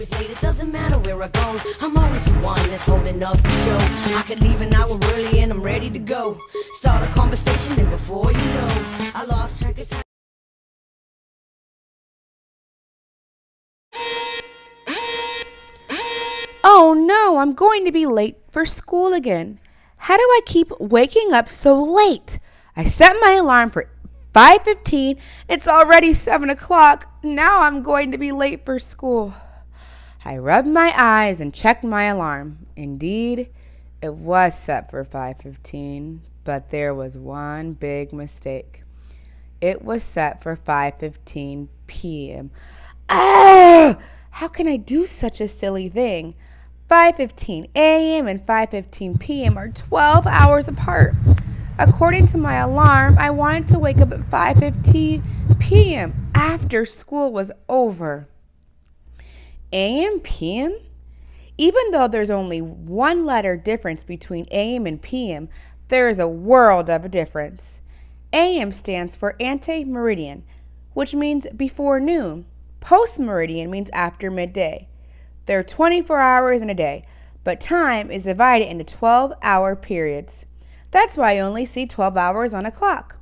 always late, it doesn't matter where I go. I'm always the one that's holding up the show. I could leave an hour early and I'm ready to go. Start a conversation and before you know, I lost track of time. Oh no, I'm going to be late for school again. How do I keep waking up so late? I set my alarm for 5:15. It's already 7 o'clock. Now I'm going to be late for school. I rubbed my eyes and checked my alarm. Indeed, it was set for 5:15, but there was one big mistake. It was set for 5:15 p.m. Ah! How can I do such a silly thing? 5:15 a.m. and 5:15 p.m. are 12 hours apart. According to my alarm, I wanted to wake up at 5:15 p.m. after school was over. A.m. p.m.? Even though there's only one letter difference between a.m. and p.m., there is a world of a difference. A.m. stands for ante-meridian, which means before noon. Post-meridian means after midday. There are 24 hours in a day, but time is divided into 12-hour periods. That's why you only see 12 hours on a clock.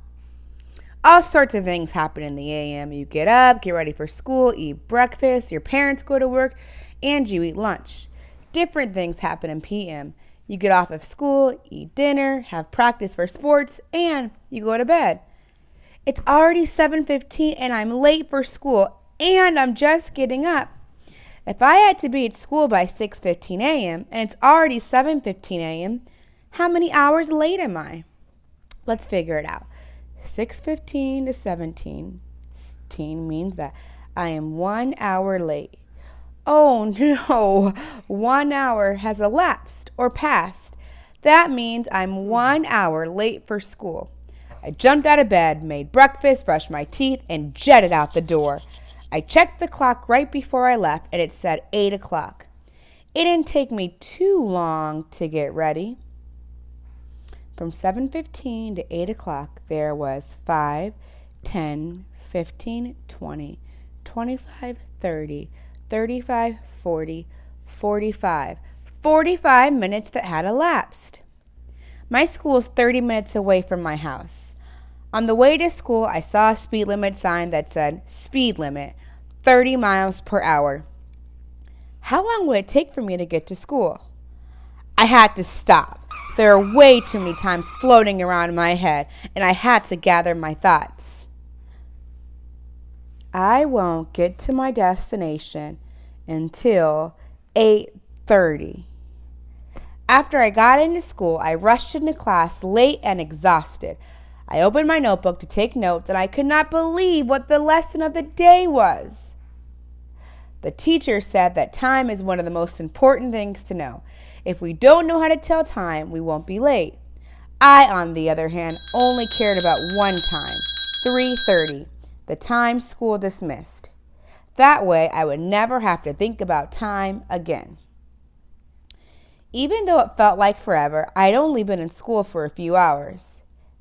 All sorts of things happen in the a.m. You get up, get ready for school, eat breakfast, your parents go to work, and you eat lunch. Different things happen in p.m. You get off of school, eat dinner, have practice for sports, and you go to bed. It's already 7:15 and I'm late for school, and I'm just getting up. If I had to be at school by 6:15 a.m. and it's already 7:15 a.m., how many hours late am I? Let's figure it out. 6:15 to 7:15 means that I am 1 hour late. Oh no, 1 hour has elapsed or passed. That means I'm 1 hour late for school. I jumped out of bed, made breakfast, brushed my teeth, and jetted out the door. I checked the clock right before I left, and it said 8 o'clock. It didn't take me too long to get ready. From 7:15 to 8 o'clock, there was 5, 10, 15, 20, 25, 30, 35, 40, 45. 45 minutes that had elapsed. My school is 30 minutes away from my house. On the way to school, I saw a speed limit sign that said, speed limit, 30 miles per hour. How long would it take for me to get to school? I had to stop. There are way too many times floating around in my head, and I had to gather my thoughts. I won't get to my destination until 8:30. After I got into school, I rushed into class late and exhausted. I opened my notebook to take notes, and I could not believe what the lesson of the day was. The teacher said that time is one of the most important things to know. If we don't know how to tell time, we won't be late. I, on the other hand, only cared about one time, 3:30, the time school dismissed. That way, I would never have to think about time again. Even though it felt like forever, I'd only been in school for a few hours.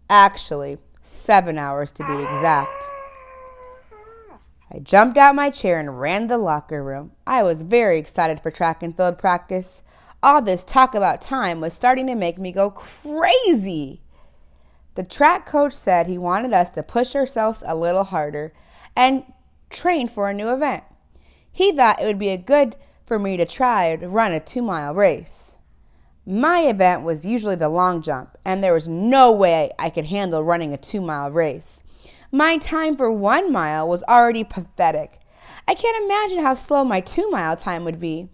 Actually, 7 hours to be exact. I jumped out my chair and ran to the locker room. I was very excited for track and field practice. All this talk about time was starting to make me go crazy. The track coach said he wanted us to push ourselves a little harder and train for a new event. He thought it would be good for me to try to run a 2-mile race. My event was usually the long jump, and there was no way I could handle running a 2-mile race. My time for 1 mile was already pathetic. I can't imagine how slow my 2-mile time would be.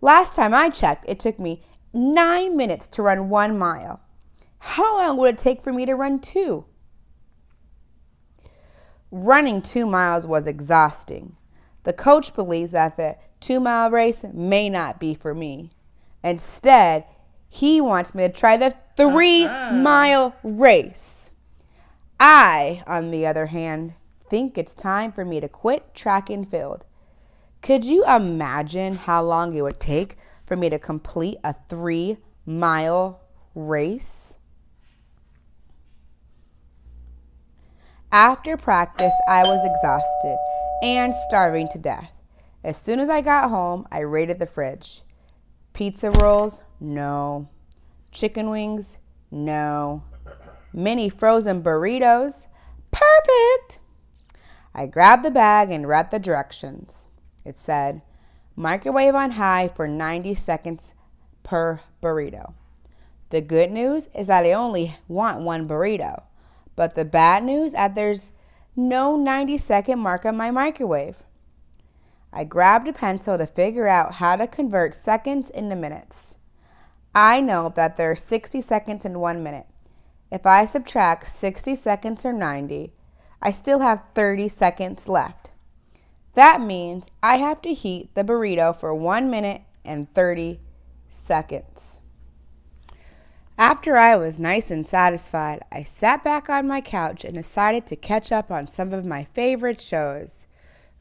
Last time I checked, it took me 9 minutes to run 1 mile. How long would it take for me to run 2? Running 2 miles was exhausting. The coach believes that the 2-mile race may not be for me. Instead, he wants me to try the 3-mile race. I, on the other hand, think it's time for me to quit track and field. Could you imagine how long it would take for me to complete a 3-mile race? After practice, I was exhausted and starving to death. As soon as I got home, I raided the fridge. Pizza rolls? No. Chicken wings? No. Mini frozen burritos? Perfect! I grabbed the bag and read the directions. It said, microwave on high for 90 seconds per burrito. The good news is that I only want one burrito, but the bad news is that there's no 90-second mark on my microwave. I grabbed a pencil to figure out how to convert seconds into minutes. I know that there are 60 seconds in 1 minute. If I subtract 60 seconds from 90, I still have 30 seconds left. That means I have to heat the burrito for 1 minute and 30 seconds. After I was nice and satisfied, I sat back on my couch and decided to catch up on some of my favorite shows.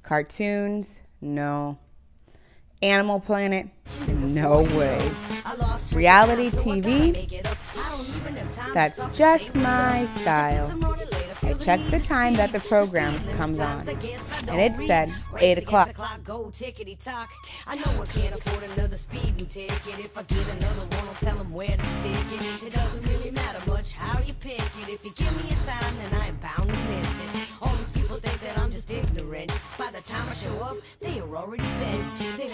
Cartoons? No. Animal Planet? No way. Reality TV? That's just my style. I checked the time that the program comes on, and it said 8 o'clock. I know I can't afford another speeding ticket. If I get another one, I'll tell them where to stick it. It doesn't really matter much how you pick it. If you give me a time, then I am bound to miss it. All these people think that I'm just ignorant. By the time I show up, they are already bent. They